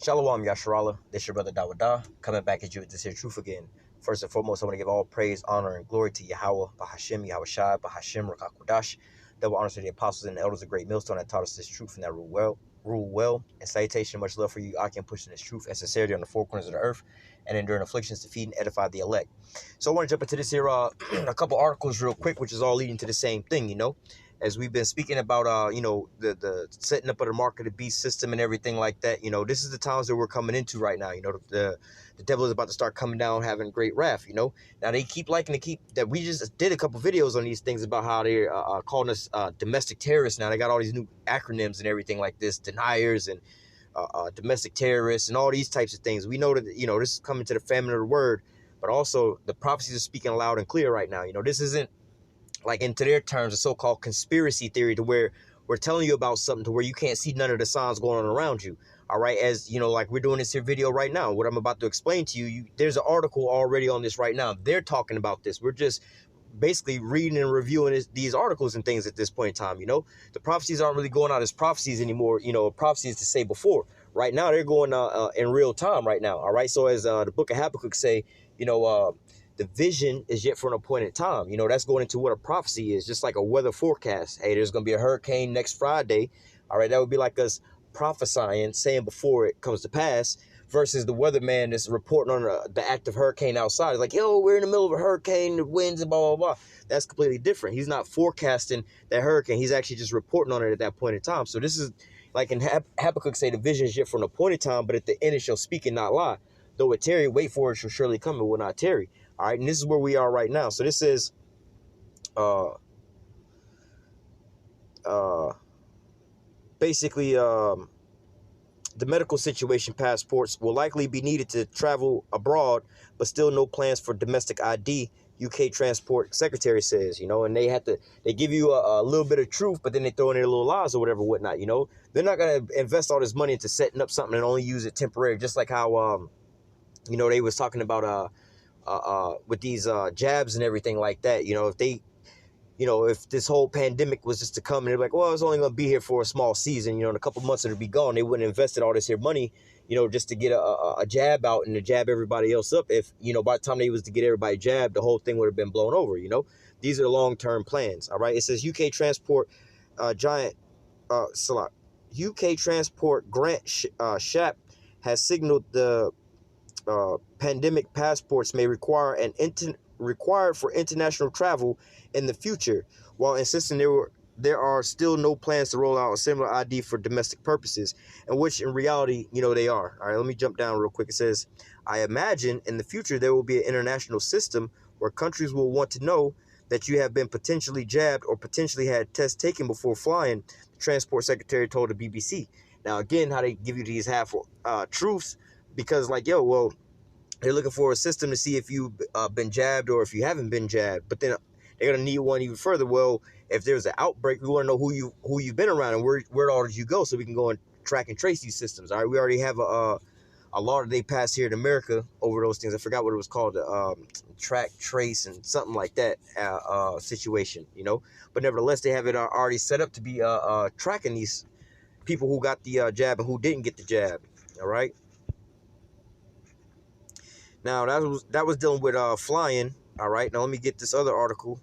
Shalom Yasharala, this your brother Dawada, coming back at you with this here truth again. First and foremost, I want to give all praise, honor, and glory to Yahweh, Bahashim, Yahushai, Bahashim, Rakakudash. Double honors to the apostles and the elders of Great Millstone that taught us this truth and that rule well. And salutation, much love for you, I can push this truth and sincerity on the four corners of the earth, and enduring afflictions to feed and edify the elect. So I want to jump into this here, a couple articles real quick, which is all leading to the same thing, as we've been speaking about, the setting up of the mark of the beast system and everything like that. This is the times that we're coming into right now. The devil is about to start coming down, having great wrath. Now they keep liking to keep that. We just did a couple videos on these things about how they're calling us domestic terrorists. Now they got all these new acronyms and everything like this, deniers and domestic terrorists and all these types of things. We know that, this is coming to the famine of the word, but also the prophecies are speaking loud and clear right now. This isn't like, into their terms, a so-called conspiracy theory to where we're telling you about something to where you can't see none of the signs going on around you. All right. As like we're doing this here video right now, what I'm about to explain to you, there's an article already on this right now. They're talking about this. We're just basically reading and reviewing these articles and things at this point in time. The prophecies aren't really going out as prophecies anymore. Prophecies to say before. Right now, they're going in real time right now. All right. So as the book of Habakkuk say, the vision is yet for an appointed time. That's going into what a prophecy is, just like a weather forecast. Hey, there's going to be a hurricane next Friday. All right, that would be like us prophesying, saying before it comes to pass, versus the weatherman that's reporting on the active hurricane outside. It's like, yo, we're in the middle of a hurricane, the winds and blah, blah, blah. That's completely different. He's not forecasting that hurricane. He's actually just reporting on it at that point in time. So this is like in Habakkuk say, the vision is yet for an appointed time, but at the end it shall speak and not lie. Though it tarry, wait for it shall surely come, it will not tarry. All right, and this is where we are right now. So this is basically the medical situation. Passports will likely be needed to travel abroad, but still no plans for domestic ID, UK Transport Secretary says, and they give you a little bit of truth, but then they throw in their little lies or whatever, whatnot, They're not going to invest all this money into setting up something and only use it temporary, just like how, they was talking about with these jabs and everything like that. If they, if this whole pandemic was just to come and they're like, well, it's only going to be here for a small season, in a couple months it'll be gone. They wouldn't have invested all this here money, just to get a jab out and to jab everybody else up. If, by the time they was to get everybody jabbed, the whole thing would have been blown over, These are long-term plans, all right? It says UK Transport giant, UK Transport Grant Shap has signaled the pandemic passports may require required for international travel in the future, while insisting there are still no plans to roll out a similar ID for domestic purposes, and which in reality, they are. All right, let me jump down real quick. It says, I imagine in the future there will be an international system where countries will want to know that you have been potentially jabbed or potentially had tests taken before flying, the transport secretary told the BBC. Now, again, how they give you these half truths, because like, well, they're looking for a system to see if you've been jabbed or if you haven't been jabbed. But then they're gonna need one even further. Well, if there's an outbreak, we want to know who you've been around and where all did you go, so we can go and track and trace these systems. All right, we already have a law that they passed here in America over those things. I forgot what it was called, track, trace, and something like that situation. But nevertheless, they have it already set up to be tracking these people who got the jab and who didn't get the jab. All right. Now, that was dealing with flying. All right. Now, let me get this other article.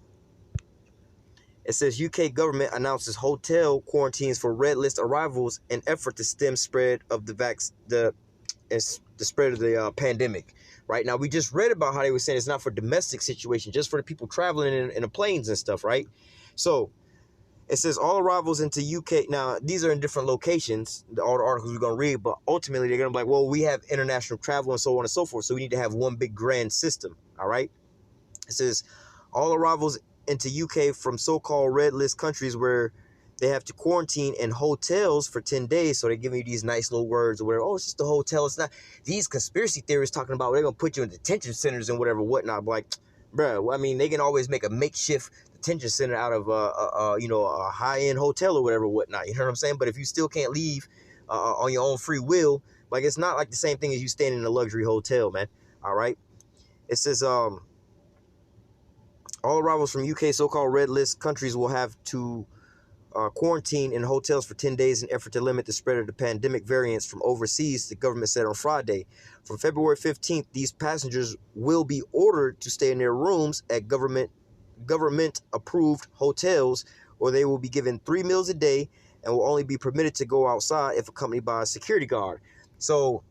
It says UK government announces hotel quarantines for red list arrivals in effort to stem spread of the spread of the pandemic. Right now, we just read about how they were saying it's not for domestic situation, just for the people traveling in the planes and stuff. Right. So it says all arrivals into UK. Now, these are in different locations, all the articles we're going to read, but ultimately they're going to be like, well, we have international travel and so on and so forth, so we need to have one big grand system, all right? It says all arrivals into UK from so-called red list countries where they have to quarantine in hotels for 10 days, so they're giving you these nice little words where, oh, it's just a hotel. It's not. These conspiracy theorists talking about they're going to put you in detention centers and whatever, whatnot. Like, bro, I mean, they can always make a makeshift detention center out of a high-end hotel or whatever, whatnot. You know what I'm saying? But if you still can't leave on your own free will, like, it's not like the same thing as you staying in a luxury hotel, man. All right. It says all arrivals from UK so-called red list countries will have to quarantine in hotels for 10 days in effort to limit the spread of the pandemic variants from overseas, the government said on Friday. From February 15th, these passengers will be ordered to stay in their rooms at government-approved hotels, or they will be given 3 meals a day and will only be permitted to go outside if accompanied by a security guard. So,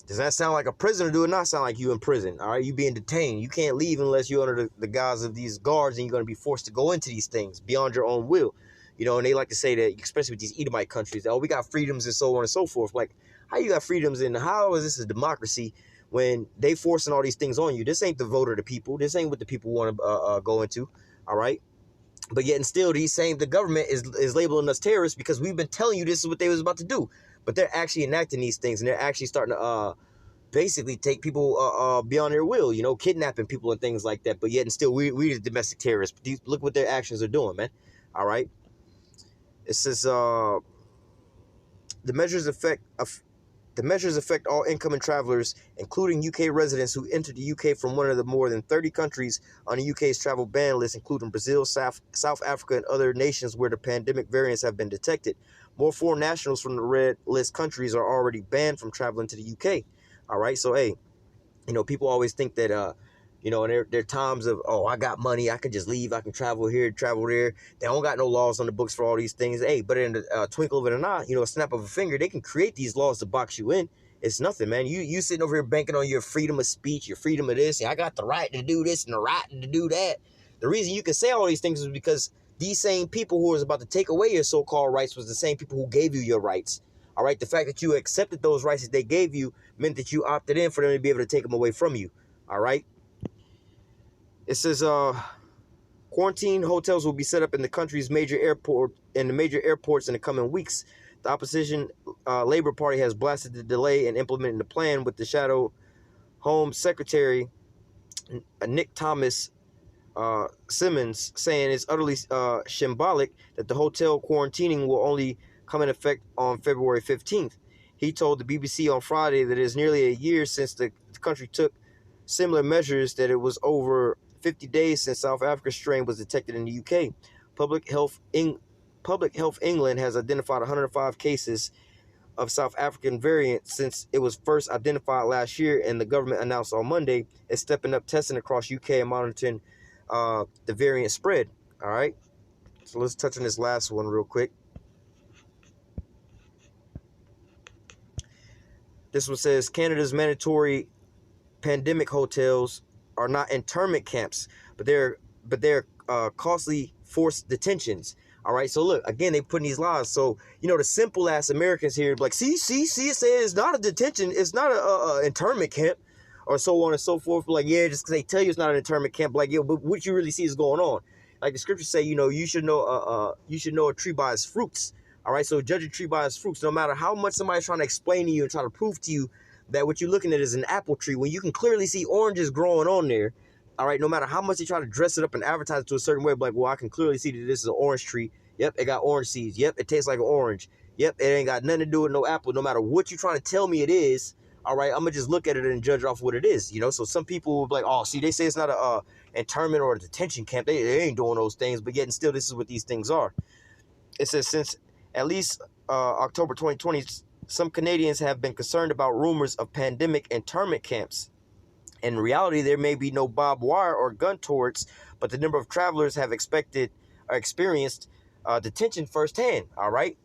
does that sound like a prisoner? Do it not sound like you in prison? All right, you being detained. You can't leave unless you're under the guise of these guards, and you're going to be forced to go into these things beyond your own will. You know, and they like to say that, especially with these Edomite countries, oh, we got freedoms and so on and so forth. Like, how you got freedoms and how is this a democracy when they forcing all these things on you? This ain't the vote of the people. This ain't what the people want to go into. All right. But yet and still, the government is labeling us terrorists because we've been telling you this is what they was about to do. But they're actually enacting these things, and they're actually starting to basically take people beyond their will, you know, kidnapping people and things like that. But yet and still, we the domestic terrorists. Look what their actions are doing, man. All right. It says the measures affect all incoming travelers, including UK residents who entered the UK from one of the more than 30 countries on the UK's travel ban list, including Brazil, South Africa, and other nations where the pandemic variants have been detected. More foreign nationals from the red list countries are already banned from traveling to the UK. All right, so hey, you know, people always think that you know, and there are times of, oh, I got money, I can just leave, I can travel here, travel there. They don't got no laws on the books for all these things. Hey, but in the twinkle of an eye, you know, a snap of a finger, they can create these laws to box you in. It's nothing, man. You sitting over here banking on your freedom of speech, your freedom of this. I got the right to do this and the right to do that. The reason you can say all these things is because these same people who was about to take away your so-called rights was the same people who gave you your rights. All right, the fact that you accepted those rights that they gave you meant that you opted in for them to be able to take them away from you. All right. It says quarantine hotels will be set up in the country's major airports in the coming weeks. The opposition Labour Party has blasted the delay in implementing the plan, with the Shadow Home Secretary Nick Thomas Simmons saying it's utterly symbolic that the hotel quarantining will only come in effect on February 15th. He told the BBC on Friday that it is nearly a year since the country took similar measures, that it was over 50 days since South Africa's strain was detected in the UK. Public Health England has identified 105 cases of South African variant since it was first identified last year, and the government announced on Monday it's stepping up testing across UK and monitoring the variant spread. All right, so let's touch on this last one real quick. This one says Canada's mandatory pandemic hotels are not internment camps, but they're costly forced detentions. All right, so look, again, they putting these laws. So, you know, the simple ass Americans here, like, see, it says it's not a detention, it's not a internment camp, or so on and so forth. Like, yeah, just because they tell you it's not an internment camp, like, yo, but what you really see is going on. Like the scriptures say, you know, you should know a tree by its fruits. All right, so judge a tree by its fruits. No matter how much somebody's trying to explain to you and try to prove to you that what you're looking at is an apple tree, when you can clearly see oranges growing on there. All right, no matter how much they try to dress it up and advertise it to a certain way, like, well, I can clearly see that this is an orange tree. Yep, it got orange seeds. Yep, it tastes like an orange. Yep, it ain't got nothing to do with no apple. No matter what you're trying to tell me it is, all right, I'm going to just look at it and judge off what it is, you know? So some people will be like, oh, see, they say it's not a internment or a detention camp. They ain't doing those things, but yet and still, this is what these things are. It says since at least October 2020, some Canadians have been concerned about rumors of pandemic internment camps. In reality, there may be no barbed wire or gun turrets, but the number of travelers have experienced detention firsthand. All right.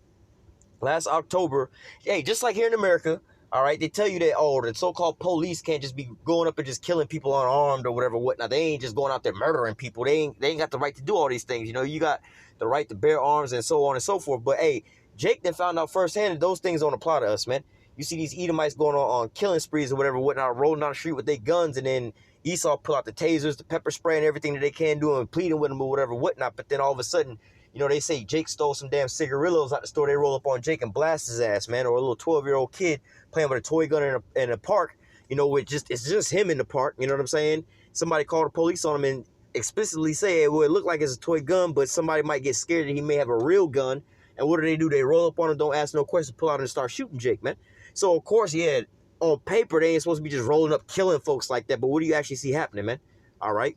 Last October, hey, just like here in America, all right, they tell you that, oh, the so-called police can't just be going up and just killing people unarmed or whatever, whatnot. They ain't just going out there murdering people. They ain't got the right to do all these things. You know, you got the right to bear arms and so on and so forth. But hey, Jake then found out firsthand that those things don't apply to us, man. You see these Edomites going on killing sprees or whatever, whatnot, rolling down the street with their guns, and then Esau pull out the tasers, the pepper spray, and everything that they can do, and pleading with them or whatever, whatnot. But then all of a sudden, you know, they say Jake stole some damn cigarillos out the store. They roll up on Jake and blast his ass, man. Or a little 12-year-old kid playing with a toy gun in a park, you know, it's just him in the park, you know what I'm saying? Somebody called the police on him and explicitly say, hey, well, it looked like it's a toy gun, but somebody might get scared that he may have a real gun. And what do? They roll up on him, don't ask no questions, pull out and start shooting Jake, man. So, of course, yeah, on paper, they ain't supposed to be just rolling up, killing folks like that. But what do you actually see happening, man? All right.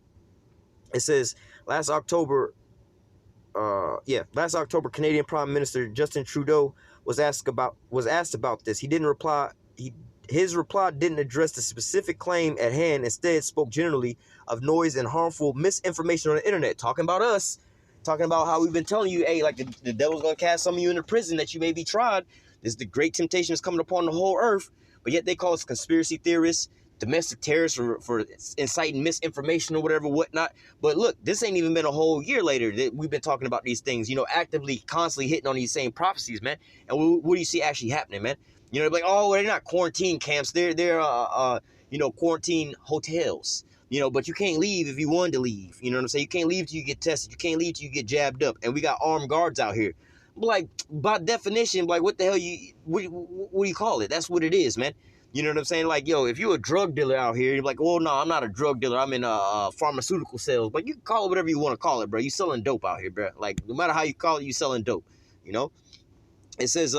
It says last October, last October, Canadian Prime Minister Justin Trudeau was asked about this. He didn't reply. His reply didn't address the specific claim at hand. Instead, spoke generally of noise and harmful misinformation on the internet, talking about us, talking about how we've been telling you, hey, like the devil's gonna cast some of you into prison that you may be tried. This is the great temptation that's coming upon the whole earth. But yet they call us conspiracy theorists, domestic terrorists for inciting misinformation or whatever, whatnot. But look, this ain't even been a whole year later that we've been talking about these things, actively, constantly hitting on these same prophecies, man. And what do you see actually happening, man? Like, oh, they're not quarantine camps. They're quarantine hotels. But you can't leave if you wanted to leave. You know what I'm saying? You can't leave till you get tested. You can't leave till you get jabbed up. And we got armed guards out here. Like, by definition, like, what the hell what do you call it? That's what it is, man. You know what I'm saying? Like, yo, if you're a drug dealer out here, you're like, well, no, I'm not a drug dealer. I'm in pharmaceutical sales. But you can call it whatever you want to call it, bro. You selling dope out here, bro. Like, no matter how you call it, you selling dope. It says,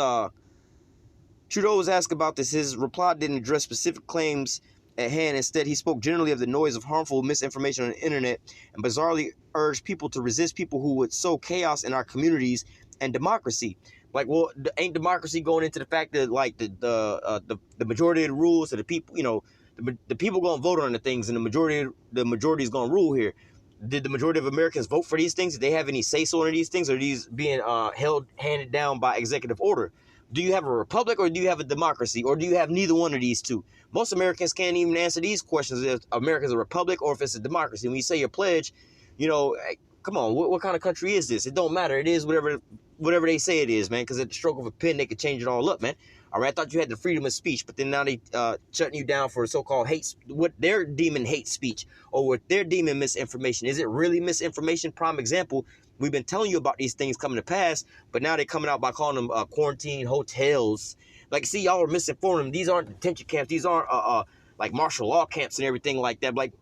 Trudeau was asked about this. His reply didn't address specific claims at hand. Instead, he spoke generally of the noise of harmful misinformation on the internet and bizarrely urged people to resist people who would sow chaos in our communities and democracy. Like, well, ain't democracy going into the fact that, like, the majority of the rules of the people, the people gonna vote on the things, and the majority is gonna rule here. Did the majority of Americans vote for these things? Did they have any say-so in these things? Or are these being handed down by executive order? Do you have a republic or do you have a democracy? Or do you have neither one of these two? Most Americans can't even answer these questions if America's a republic or if it's a democracy. When you say your pledge, come on, what kind of country is this? It don't matter. It is whatever they say it is, man, because at the stroke of a pen, they could change it all up, man. All right, I thought you had the freedom of speech, but then now they shutting you down for so-called what they're deeming hate speech or what they're deeming misinformation. Is it really misinformation? Prime example, we've been telling you about these things coming to pass, but now they're coming out by calling them quarantine hotels. Like, see, y'all are misinforming them. These aren't detention camps. These aren't like martial law camps and everything like that. Like,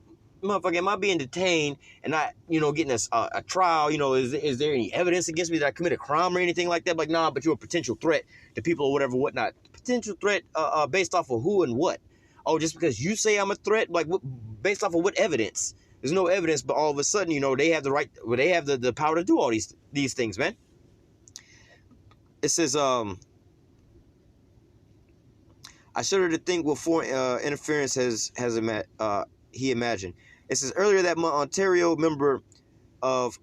motherfucker, am I being detained and not, getting a trial? Is there any evidence against me that I commit a crime or anything like that? Like, nah, but you're a potential threat to people or whatever, whatnot. Potential threat based off of who and what? Oh, just because you say I'm a threat? Like, based off of what evidence? There's no evidence, but all of a sudden, they have the right, they have the power to do all these things, man. It says, I shudder to think what foreign interference he imagined. It says earlier that month, Ontario member of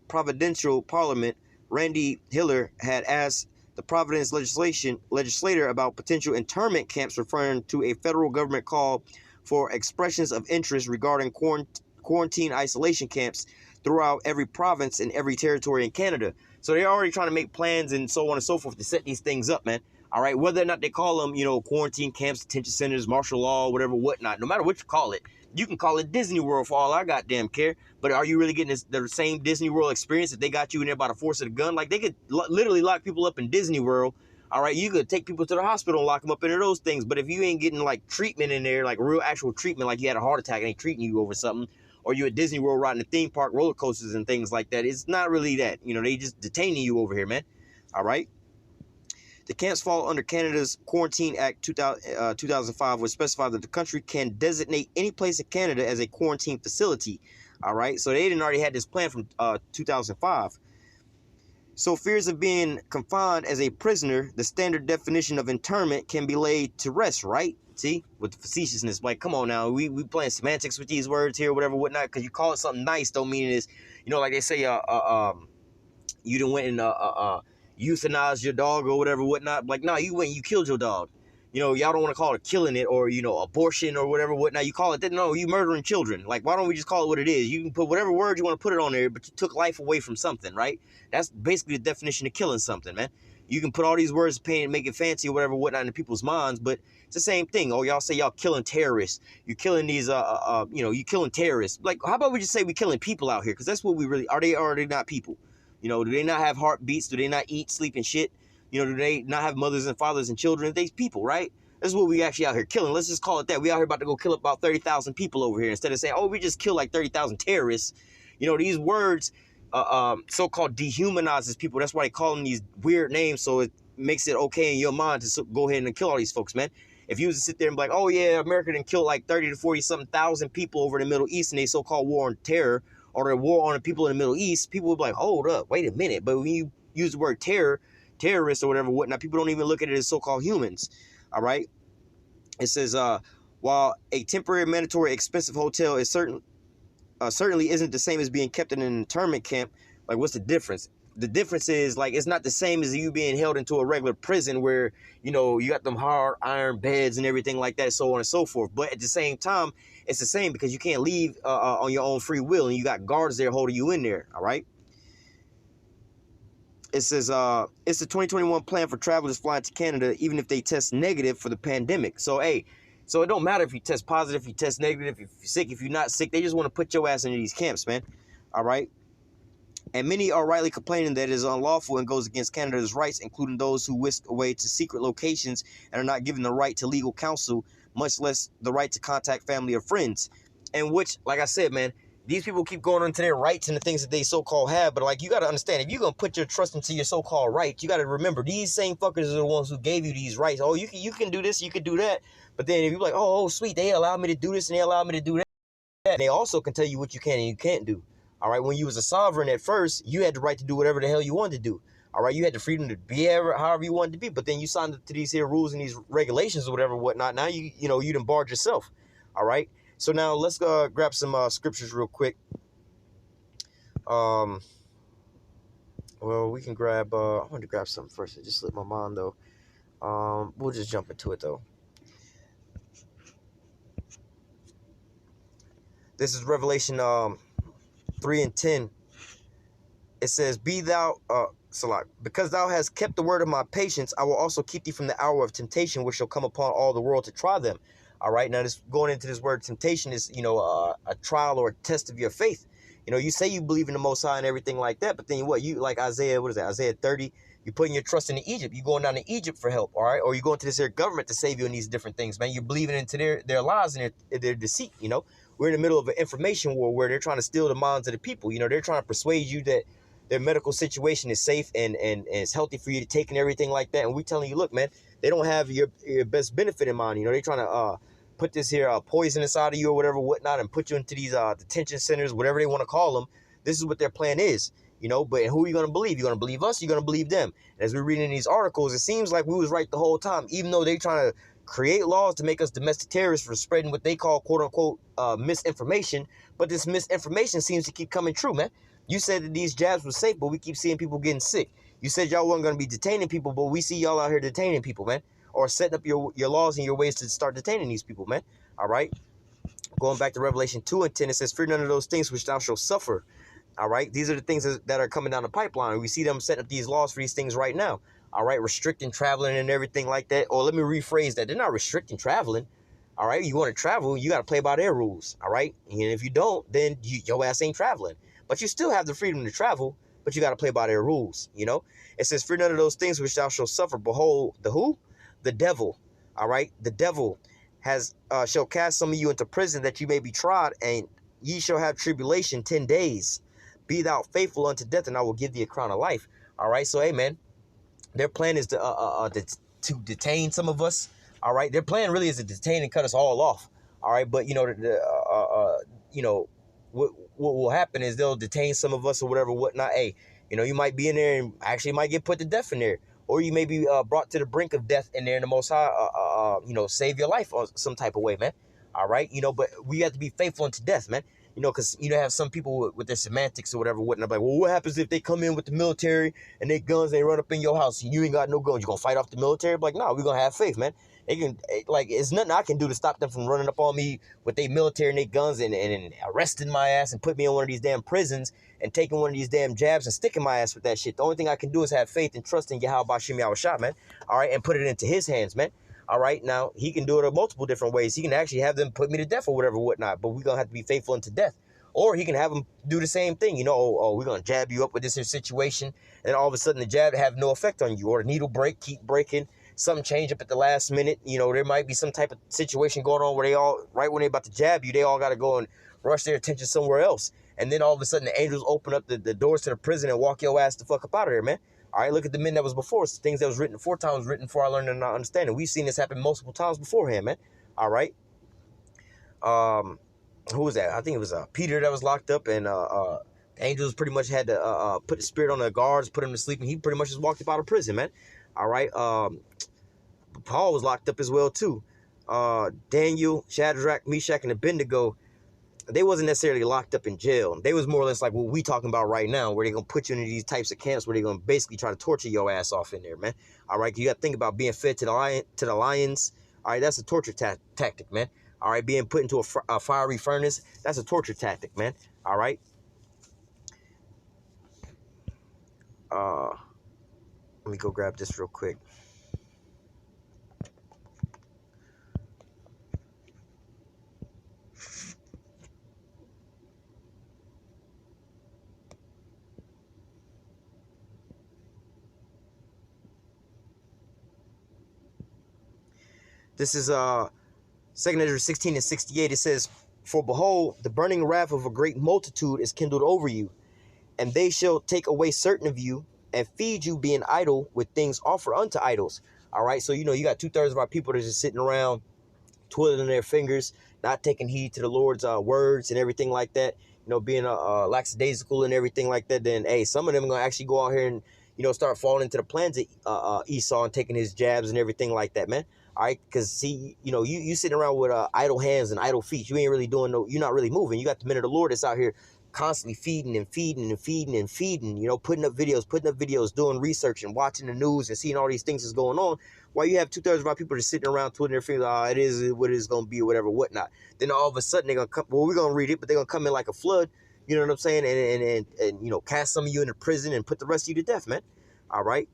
Provincial Parliament, Randy Hiller, had asked the Providence legislator about potential internment camps, referring to a federal government call for expressions of interest regarding quarantine isolation camps throughout every province and every territory in Canada. So they're already trying to make plans and so on and so forth to set these things up, man. All right, whether or not they call them, quarantine camps, detention centers, martial law, whatever, whatnot, no matter what you call it, you can call it Disney World for all I goddamn care. But are you really getting the same Disney World experience that they got you in there by the force of the gun? Like, they could literally lock people up in Disney World. All right, you could take people to the hospital and lock them up into those things. But if you ain't getting, like, treatment in there, like real actual treatment, like you had a heart attack and they treating you over something, or you at Disney World riding the theme park roller coasters and things like that, it's not really that. They just detaining you over here, man. All right? The camps fall under Canada's Quarantine Act 2005, which specifies that the country can designate any place in Canada as a quarantine facility. All right, so they didn't already had this plan from 2005. So fears of being confined as a prisoner, the standard definition of internment, can be laid to rest, right? See, with the facetiousness, like, come on now, we playing semantics with these words here, whatever, whatnot, because you call it something nice don't mean it is, like they say, you done went and euthanized your dog or whatever, whatnot. Like, nah, you went and you killed your dog. Y'all don't want to call it killing it or, abortion or whatever, whatnot. You call it that. No, you murdering children. Like, why don't we just call it what it is? You can put whatever word you want to put it on there, but you took life away from something, right? That's basically the definition of killing something, man. You can put all these words, paint, make it fancy or whatever, whatnot in people's minds, but it's the same thing. Oh, y'all say y'all killing terrorists. You're killing these, you killing terrorists. Like, how about we just say we killing people out here? Because that's what we really, are they not people? Do they not have heartbeats? Do they not eat, sleep, and shit? Do they not have mothers and fathers and children? They's people, right? That's what we actually out here killing. Let's just call it that. We out here about to go kill about 30,000 people over here instead of saying, oh, we just killed like 30,000 terrorists. These words so-called dehumanizes people. That's why they call them these weird names, so it makes it okay in your mind to go ahead and kill all these folks, man. If you was to sit there and be like, oh, yeah, America done killed like 30 to 40-something thousand people over in the Middle East in a so-called war on terror, or the war on the people in the Middle East, people would be like, hold up, wait a minute. But when you use the word terrorists or whatever, whatnot, people don't even look at it as so-called humans. All right. It says, while a temporary, mandatory, expensive hotel is certainly isn't the same as being kept in an internment camp. Like, what's the difference? The difference is, like, it's not the same as you being held into a regular prison where, you know, you got them hard iron beds and everything like that, so on and so forth. But at the same time, it's the same because you can't leave on your own free will, and you got guards there holding you in there, all right? It says, it's the 2021 plan for travelers flying to Canada, even if they test negative for the pandemic. So, hey, so it don't matter if you test positive, if you test negative, if you're sick, if you're not sick. They just want to put your ass into these camps, man. All right? And many are rightly complaining that it is unlawful and goes against Canada's rights, including those who whisk away to secret locations and are not given the right to legal counsel, much less the right to contact family or friends. And which, like I said, man, these people keep going into their rights and the things that they so-called have. But, like, you got to understand, if you're going to put your trust into your so-called rights, you got to remember, these same fuckers are the ones who gave you these rights. Oh, you can do this, you can do that. But then if you're like, oh, sweet, they allow me to do this and they allow me to do that. And they also can tell you what you can and you can't do. All right, when you was a sovereign at first, you had the right to do whatever the hell you wanted to do. All right, you had the freedom to be however you wanted to be. But then you signed up to these here rules and these regulations or whatever, whatnot. Now you done barred yourself. All right, so now let's grab some scriptures real quick. Well, we can grab. I wanted to grab something first. It just slipped my mind though. We'll just jump into it though. This is Revelation 3:10. It says, "Be thou, Salah, because thou hast kept the word of my patience, I will also keep thee from the hour of temptation, which shall come upon all the world to try them." All right, now this going into this word temptation is, a trial or a test of your faith. You say you believe in the Most High and everything like that, but then what? You like Isaiah 30. You're putting your trust into Egypt. You're going down to Egypt for help, all right? Or you're going to this here government to save you in these different things, man. You're believing into their lies and their deceit. We're in the middle of an information war where they're trying to steal the minds of the people. They're trying to persuade you that their medical situation is safe and it's healthy for you to take and everything like that. And we're telling you, look, man, they don't have your best benefit in mind. They're trying to put this here poison inside of you or whatever, whatnot, and put you into these detention centers, whatever they want to call them. This is what their plan is, but who are you going to believe? You're going to believe us? You're going to believe them? And as we're reading these articles, it seems like we was right the whole time, even though they're trying to create laws to make us domestic terrorists for spreading what they call, quote unquote, misinformation. But this misinformation seems to keep coming true, man. You said that these jabs were safe, but we keep seeing people getting sick. You said y'all weren't going to be detaining people, but we see y'all out here detaining people, man. Or setting up your laws and your ways to start detaining these people, man. All right. Going back to Revelation 2:10, it says, "Fear none of those things which thou shalt suffer." All right. These are the things that are coming down the pipeline. We see them setting up these laws for these things right now. All right. Restricting traveling and everything like that. Or let me rephrase that. They're not restricting traveling. All right. You want to travel, you got to play by their rules. All right. And if you don't, then your ass ain't traveling. But you still have the freedom to travel, but you got to play by their rules. It says, "Fear none of those things which thou shalt suffer. Behold, the who? The devil." All right. The devil shall cast some of you into prison that you may be tried, and ye shall have tribulation 10 days. Be thou faithful unto death, and I will give thee a crown of life. All right. So, hey, man, their plan is to detain some of us. All right. Their plan really is to detain and cut us all off. All right. But, what will happen is they'll detain some of us or whatever, whatnot. Hey, you might be in there and actually might get put to death in there. Or you may be brought to the brink of death in there, and the Most High, save your life or some type of way, man. All right. But we have to be faithful unto death, man. Because, have some people with their semantics or whatever, whatnot. Like, well, what happens if they come in with the military and they guns, they run up in your house and you ain't got no guns? You going to fight off the military? Like, no, we're going to have faith, man. They can, it's nothing I can do to stop them from running up on me with their military and their guns and arresting my ass and put me in one of these damn prisons and taking one of these damn jabs and sticking my ass with that shit. The only thing I can do is have faith and trust in Yahweh Bashim Yahushua, man. All right, and put it into his hands, man. All right, now, he can do it in multiple different ways. He can actually have them put me to death or whatever, whatnot, but we're going to have to be faithful unto death. Or he can have them do the same thing, we're going to jab you up with this situation, and then all of a sudden the jab have no effect on you, or the needle break, keep breaking, something change up at the last minute. There might be some type of situation going on where they all, right when they're about to jab you, they all got to go and rush their attention somewhere else. And then all of a sudden the angels open up the doors to the prison and walk your ass the fuck up out of there, man. All right, look at the men that was before us. Things that was written 4 times written before I learned and understanding. We've seen this happen multiple times beforehand, man. All right. who was that? I think it was Peter that was locked up, and the angels pretty much had to put the spirit on the guards, put him to sleep, and he pretty much just walked up out of prison, man. All right. Paul was locked up as well too. Daniel, Shadrach, Meshach, and Abednego, they wasn't necessarily locked up in jail. They was more or less like what we talking about right now, where they're gonna put you into these types of camps where they're gonna basically try to torture your ass off in there, man. All right, you got to think about being fed to the lions. All right, that's a torture tactic, man. All right, being put into a fiery furnace, that's a torture tactic, man. All right. Let me go grab this real quick. This is 2 Ezra 16 and 68. It says, "For behold, the burning wrath of a great multitude is kindled over you, and they shall take away certain of you, and feed you, being idle, with things offered unto idols." All right, so you got 2/3 of our people that are just sitting around twiddling their fingers, not taking heed to the Lord's words and everything like that. Being lackadaisical and everything like that. Then, hey, some of them are gonna actually go out here and start falling into the plans of Esau and taking his jabs and everything like that, man. All right, because see, you sitting around with idle hands and idle feet. You ain't really doing you're not really moving. You got the men of the Lord that's out here constantly feeding and feeding and feeding and feeding, putting up videos, doing research and watching the news and seeing all these things that's going on, while you have 2/3 of our people just sitting around twiddling their fingers, it is what it is going to be or whatever, whatnot. Then all of a sudden they're going to come, well, we're going to read it, but they're going to come in like a flood, you know what I'm saying, and cast some of you into prison and put the rest of you to death, man. All right.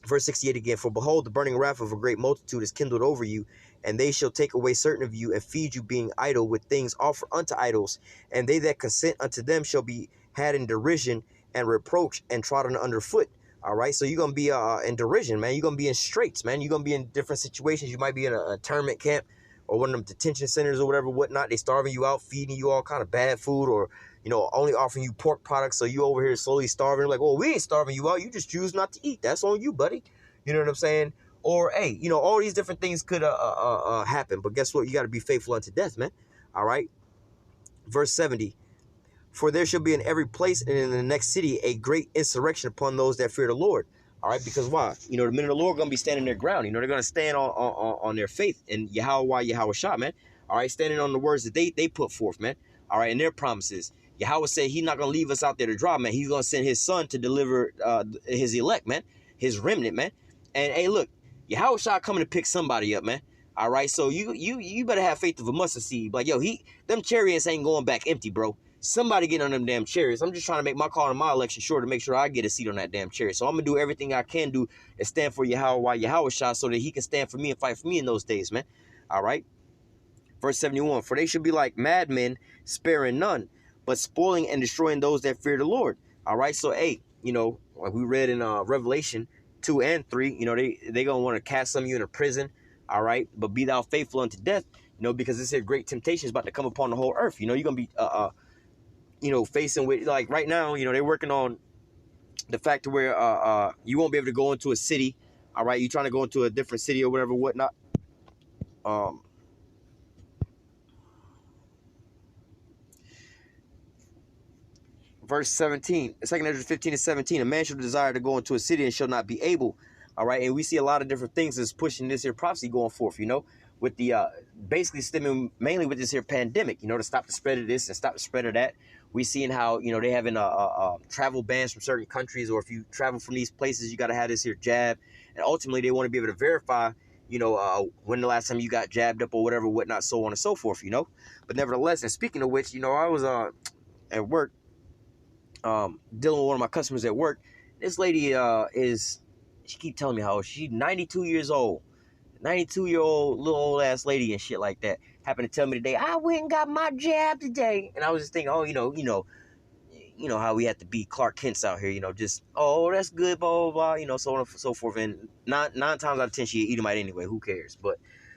Verse 68 again, "For behold, the burning wrath of a great multitude is kindled over you, and they shall take away certain of you, and feed you, being idle, with things offered unto idols. And they that consent unto them shall be had in derision and reproach and trodden underfoot." All right, so you're going to be in derision, man. You're going to be in straits, man. You're going to be in different situations. You might be in an internment camp or one of them detention centers or whatever, whatnot. They starving you out, feeding you all kind of bad food, or only offering you pork products, so you over here slowly starving. Like, well, we ain't starving you out. You just choose not to eat. That's on you, buddy. You know what I'm saying? Or, hey, all these different things could happen. But guess what? You got to be faithful unto death, man. All right? Verse 70. "For there shall be in every place and in the next city a great insurrection upon those that fear the Lord." All right? Because why? The men of the Lord are going to be standing their ground. They're going to stand on their faith and Yahweh Shah, man. All right? Standing on the words that they put forth, man. All right? And their promises. Yahweh said he's not going to leave us out there to dry, man. He's going to send his son to deliver his elect, man. His remnant, man. And, hey, look, Yahweh Shah coming to pick somebody up, man. All right? So you better have faith of a mustard seed. Like, yo, them chariots ain't going back empty, bro. Somebody get on them damn chariots. I'm just trying to make my call in my election sure to make sure I get a seat on that damn chariot. So I'm going to do everything I can do and stand for Yahweh Shah so that he can stand for me and fight for me in those days, man. All right? Verse 71, "For they should be like madmen, sparing none, but spoiling and destroying those that fear the Lord." All right? So, hey, like we read in Revelation 2 and 3, they going to want to cast some of you into prison. All right? But be thou faithful unto death, because this here great temptation is about to come upon the whole earth. You're going to be facing with, like, right now, they're working on the fact to where you won't be able to go into a city. All right, you're trying to go into a different city or whatever, whatnot. Verse 17, 2 Ezra 15 and 17, "A man shall desire to go into a city and shall not be able." All right, and we see a lot of different things that's pushing this here prophecy going forth, with the basically stemming mainly with this here pandemic, to stop the spread of this and stop the spread of that. We seeing how, they having travel bans from certain countries, or if you travel from these places, you got to have this here jab. And ultimately, they want to be able to verify, when the last time you got jabbed up or whatever, whatnot, so on and so forth, But nevertheless, and speaking of which, I was at work, dealing with one of my customers at work. This lady she keep telling me how she's 92 years old. 92-year-old little old ass lady and shit like that. Happened to tell me today, "I went and got my jab today." And I was just thinking, how we have to be Clark Kent's out here, just, "Oh, that's good, blah, blah, blah," so on and so forth. And nine times out of 10, she an Edomite anyway. Who cares? But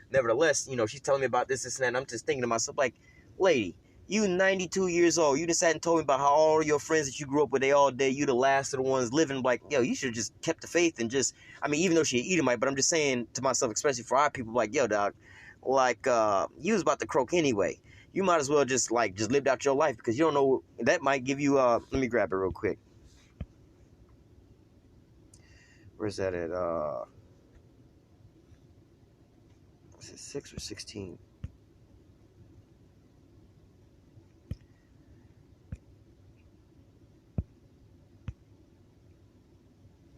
nevertheless, she's telling me about this and that. And I'm just thinking to myself, like, lady, you 92 years old. You just sat and told me about how all your friends that you grew up with, they all dead. You the last of the ones living. Like, yo, you should have just kept the faith and just, even though she an Edomite, but I'm just saying to myself, especially for our people, like, yo, dog, like, you was about to croak anyway. you might as well just lived out your life, because you don't know, that might give you let me grab it real quick. Where's that at? Is it 6 or 16?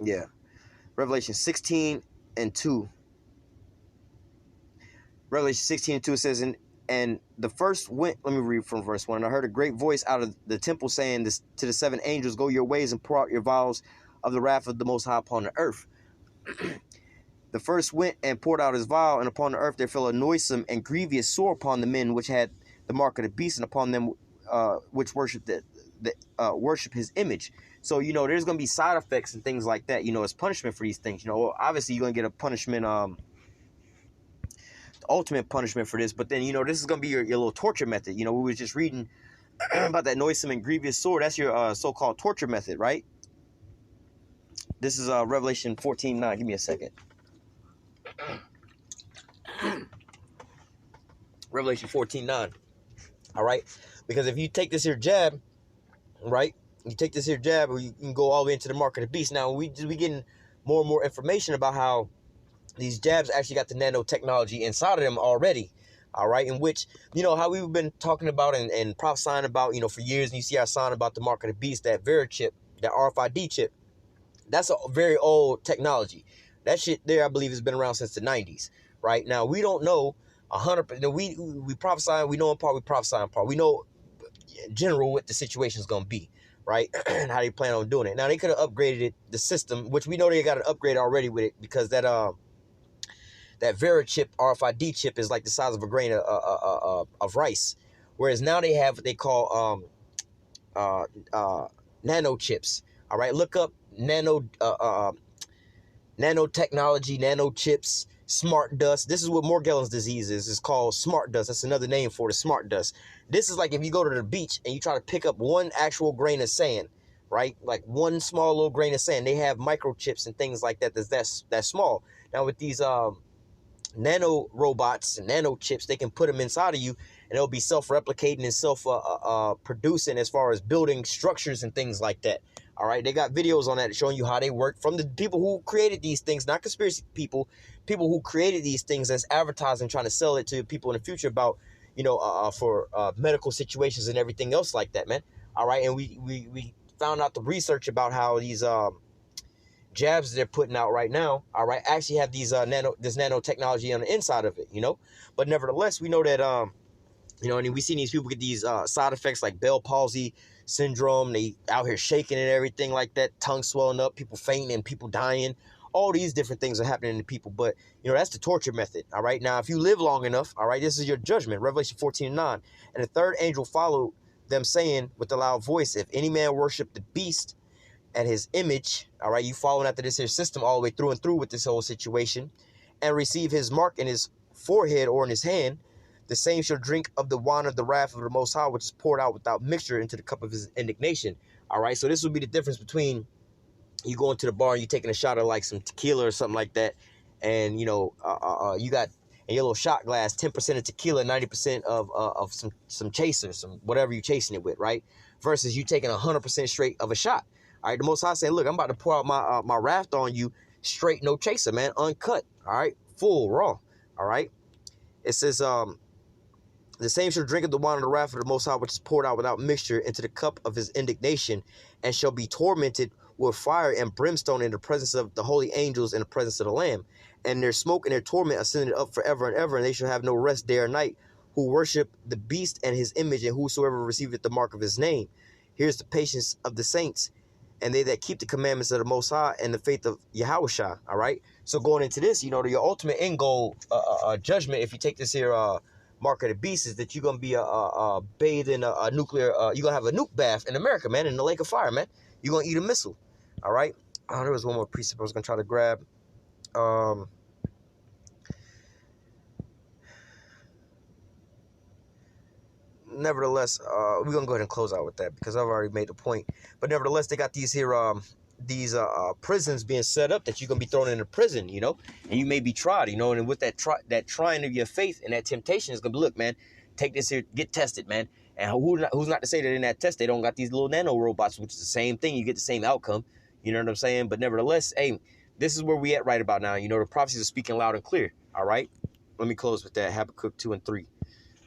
Yeah. Revelation 16 and 2. Revelation 16 and 2 says, and the first went, let me read from verse 1. And I heard a great voice out of the temple saying this to the 7 angels, go your ways and pour out your vials of the wrath of the Most High upon the earth. The first went and poured out his vial, and upon the earth there fell a noisome and grievous sore upon the men which had the mark of the beast, and upon them which worship worship his image. So, there's going to be side effects and things like that, as punishment for these things. Obviously you're going to get a punishment, ultimate punishment for this, but then, this is going to be your little torture method. We was just reading about that noisome and grievous sore. That's your so-called torture method, right? This is Revelation 14:9. Give me a second. Revelation 14:9. All right, because if you take this here jab, right, you take this here jab, or you can go all the way into the mark of the beast. Now we getting more and more information about how these jabs actually got the nanotechnology inside of them already. All right, in which, how we've been talking about and prophesying about, for years, and you see our sign about the mark of the beast, that Vera chip, that RFID chip. That's a very old technology. That shit there, I believe, has been around since the 90s. Right now, we don't know 100%. We prophesy, we know in part, we prophesy in part. We know in general what the situation is going to be, right? And how they plan on doing it. Now, they could have upgraded the system, which we know they got an upgrade already with it, because that Vera chip, RFID chip, is like the size of a grain of rice. Whereas now they have what they call nano chips. All right, look up nanotechnology, nano chips, smart dust. This is what Morgellons disease is. It's called smart dust. That's another name for the smart dust. This is like if you go to the beach and you try to pick up one actual grain of sand, right? Like one small little grain of sand. They have microchips and things like that. That's small. Now with these nano robots and nano chips, they can put them inside of you, and it'll be self-replicating and self-producing as far as building structures and things like that. All right, they got videos on that showing you how they work from the people who created these things, not conspiracy people who created these things as advertising, trying to sell it to people in the future about, for medical situations and everything else like that, man. All right, and we found out the research about how these jabs they're putting out right now, all right, actually have these this nanotechnology on the inside of it, But nevertheless, we know that and we seen these people get these side effects like Bell palsy syndrome. They out here shaking and everything like that, tongue swelling up, people fainting, people dying. All these different things are happening to people, but that's the torture method. All right, now if you live long enough, all right, this is your judgment. Revelation 14:9. And the third angel followed them, saying with a loud voice, if any man worship the beast at his image, all right, you following after this here system all the way through and through with this whole situation, and receive his mark in his forehead or in his hand, the same shall drink of the wine of the wrath of the Most High, which is poured out without mixture into the cup of his indignation. All right, so this would be the difference between you going to the bar and you taking a shot of like some tequila or something like that, and you got in your little shot glass 10% of tequila, 90% of some chaser, some whatever you chasing it with, right? Versus you taking 100% straight of a shot. All right, the Most High saying, look, I'm about to pour out my wrath on you, straight, no chaser, man, uncut. All right, full raw. All right, it says the same shall drink of the wine of the wrath of the Most High, which is poured out without mixture into the cup of his indignation, and shall be tormented with fire and brimstone in the presence of the holy angels, in the presence of the Lamb. And their smoke and their torment ascended up forever and ever, and they shall have no rest day or night, who worship the beast and his image, and whosoever receiveth the mark of his name. Here's the patience of the saints, and they that keep the commandments of the Most High and the faith of Yahushua. All right. So going into this, your ultimate end goal, judgment, if you take this here mark of the beast, is that you're gonna be bathed in a nuclear. You're gonna have a nuke bath in America, man, in the lake of fire, man. You're gonna eat a missile. All right. Oh, there was one more precept I was gonna try to grab. Nevertheless, we're gonna go ahead and close out with that because I've already made the point. But nevertheless, they got these here prisons being set up that you're gonna be thrown into prison, and you may be tried, and with that trying of your faith and that temptation is gonna be, look, man, take this here, get tested, man. And who's not to say that in that test they don't got these little nano robots, which is the same thing. You get the same outcome. You know what I'm saying? But nevertheless, hey, this is where we at right about now. You know, the prophecies are speaking loud and clear. All right. Let me close with that. Habakkuk 2 and 3.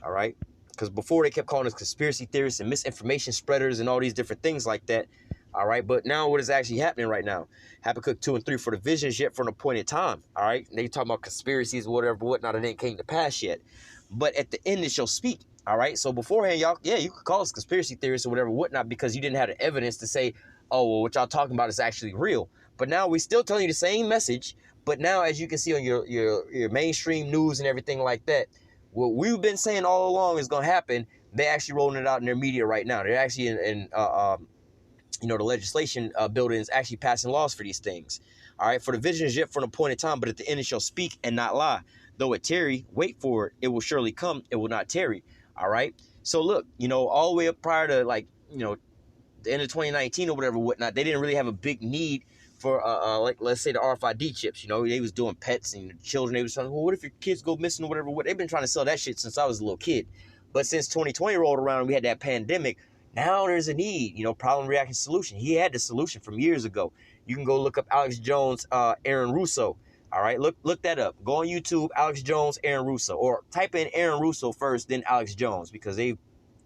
All right. Because before they kept calling us conspiracy theorists and misinformation spreaders and all these different things like that. All right. But now what is actually happening right now? Habakkuk 2 and 3, for the visions yet for an appointed time. All right. And they talking about conspiracies, whatever, whatnot, and it ain't came to pass yet. But at the end, it shall speak. All right. So beforehand, y'all, yeah, you could call us conspiracy theorists or whatever, whatnot, because you didn't have the evidence to say, oh, well, what y'all talking about is actually real. But now we still telling you the same message. But now, as you can see on your mainstream news and everything like that, what we've been saying all along is going to happen. They're actually rolling it out in their media right now. They're actually in the legislation buildings actually passing laws for these things. All right. For the vision is yet for an appointed time, but at the end it shall speak and not lie. Though it tarry, wait for it. It will surely come. It will not tarry. All right. So look, all the way up prior to the end of 2019 or whatever, whatnot, they didn't really have a big need for like, let's say, the RFID chips. They was doing pets and children. They was saying, well, what if your kids go missing or whatever? They've been trying to sell that shit since I was a little kid. But since 2020 rolled around and we had that pandemic, now there's a need. Problem, reaction, solution. He had the solution from years ago. You can go look up Alex Jones, Aaron Russo. All right, look that up. Go on YouTube, Alex Jones, Aaron Russo, or type in Aaron Russo first, then Alex Jones, because they've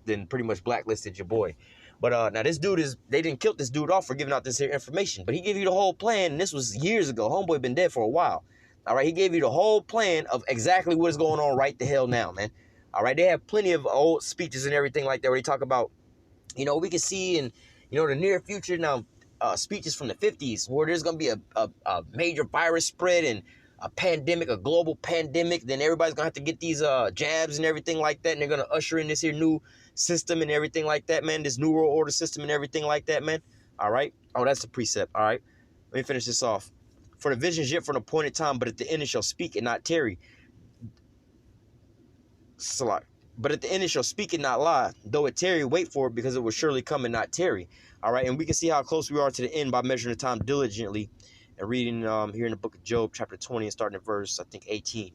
then pretty much blacklisted your boy. But now this dude they didn't kill this dude off for giving out this here information, but he gave you the whole plan, and this was years ago. Homeboy been dead for a while. All right, he gave you the whole plan of exactly what is going on right the hell now, man. All right, they have plenty of old speeches and everything like that where they talk about, we can see in, the near future now, speeches from the 50s where there's going to be a major virus spread and a pandemic, a global pandemic. Then everybody's going to have to get these jabs and everything like that, and they're going to usher in this here new system and everything like that, man. This new world order system and everything like that, man. All right. Oh, that's the precept. All right. Let me finish this off. For the visions yet for an appointed time, but at the end it shall speak and not tarry. But at the end it shall speak and not lie. Though it tarry, wait for it, because it will surely come and not tarry. All right. And we can see how close we are to the end by measuring the time diligently and reading here in the book of Job, chapter 20, and starting at verse, I think, 18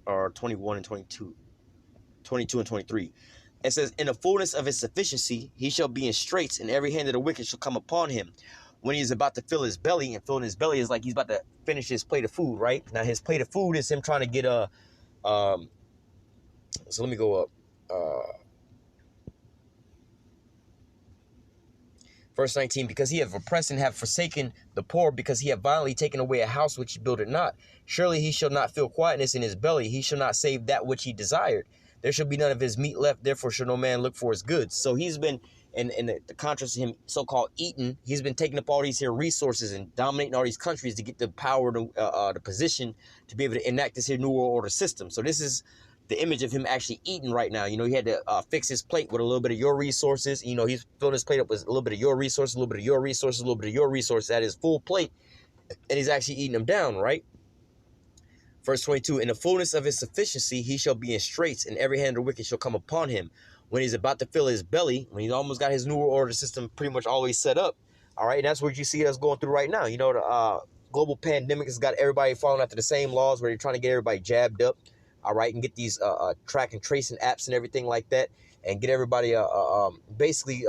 or 21 and 22. 22 and 23. It says, in the fullness of his sufficiency, he shall be in straits, and every hand of the wicked shall come upon him. When he is about to fill his belly, and filling his belly is like he's about to finish his plate of food, right? Now, his plate of food is him trying to get so let me go up. Verse 19, because he have oppressed and have forsaken the poor, because he have violently taken away a house which he builded not. Surely he shall not feel quietness in his belly. He shall not save that which he desired. There shall be none of his meat left, therefore shall no man look for his goods. So he's been, in the contrast to him so-called eating, he's been taking up all these here resources and dominating all these countries to get the power, the position to be able to enact this here new world order system. So this is the image of him actually eating right now. He had to fix his plate with a little bit of your resources. He's filling his plate up with a little bit of your resources, a little bit of your resources, a little bit of your resources at his full plate, and he's actually eating them down, right? Verse 22, in the fullness of his sufficiency, he shall be in straits, and every hand of the wicked shall come upon him. When he's about to fill his belly, when he's almost got his new world order system pretty much always set up, all right, and that's what you see us going through right now. The global pandemic has got everybody following after the same laws where they're trying to get everybody jabbed up, all right, and get these track and tracing apps and everything like that, and get everybody basically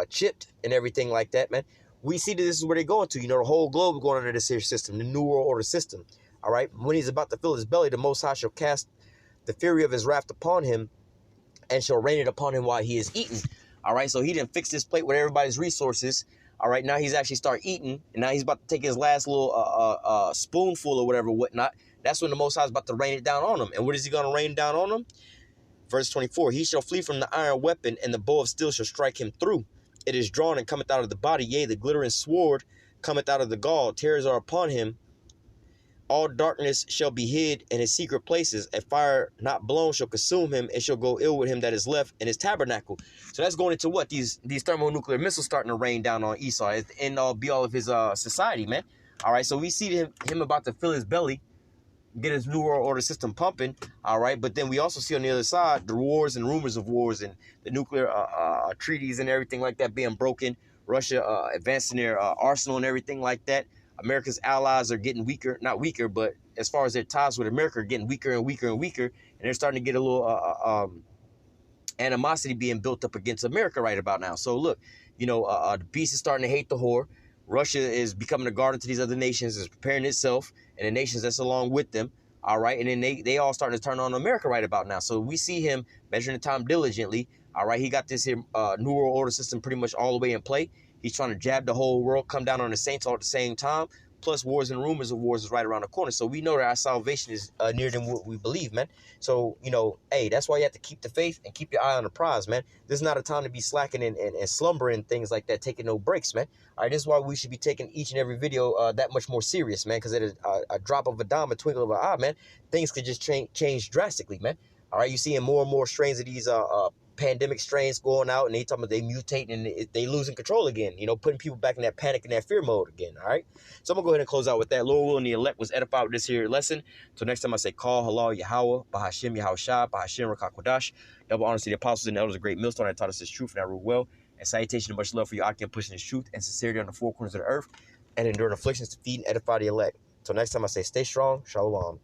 chipped and everything like that, man. We see that this is where they're going to. The whole globe is going under this here system, the new world order system. All right. When he's about to fill his belly, the Most High shall cast the fury of his wrath upon him and shall rain it upon him while he is eating. All right. So he didn't fix his plate with everybody's resources. All right. Now he's actually start eating, and now he's about to take his last little spoonful or whatever, whatnot. That's when the Most High is about to rain it down on him. And what is he going to rain down on him? Verse 24, he shall flee from the iron weapon, and the bow of steel shall strike him through. It is drawn and cometh out of the body. Yea, the glittering sword cometh out of the gall. Terrors are upon him. All darkness shall be hid in his secret places. A fire not blown shall consume him. It shall go ill with him that is left in his tabernacle. So that's going into what? These thermonuclear missiles starting to rain down on Esau. It's the end all be all of his society, man. All right, so we see him about to fill his belly, get his new world order system pumping. All right, but then we also see on the other side the wars and rumors of wars and the nuclear treaties and everything like that being broken. Russia advancing their arsenal and everything like that. America's allies are getting weaker, not weaker, but as far as their ties with America are getting weaker and weaker and weaker, and they're starting to get a little animosity being built up against America right about now. So look, the beast is starting to hate the whore. Russia is becoming a garden to these other nations, is preparing itself, and the nations that's along with them. All right, and then they all starting to turn on America right about now. So we see him measuring the time diligently. All right, he got this here New World Order system pretty much all the way in play. He's trying to jab the whole world, come down on the saints all at the same time. Plus, wars and rumors of wars is right around the corner. So we know that our salvation is nearer than what we believe, man. So, hey, that's why you have to keep the faith and keep your eye on the prize, man. This is not a time to be slacking and slumbering, things like that, taking no breaks, man. All right, this is why we should be taking each and every video that much more serious, man, because at a drop of a dime, a twinkle of an eye, man, things could just change drastically, man. All right, you're seeing more and more strains of these pandemic strains going out, and they talking about they mutate and they losing control again, putting people back in that panic and that fear mode again. All right, so I'm gonna go ahead and close out with that. Lord willing, the elect was edified with this here lesson. Until next time, I say call halal Yahweh Bahashim Yahushua Bahashim Rakakwadash. Double honors to the apostles and the elders of great millstone that taught us this truth and that rule well. And salutation and much love for you, Akim, pushing this truth and sincerity on the four corners of the earth and enduring afflictions to feed and edify the elect. Until next time, I say stay strong. Shalom.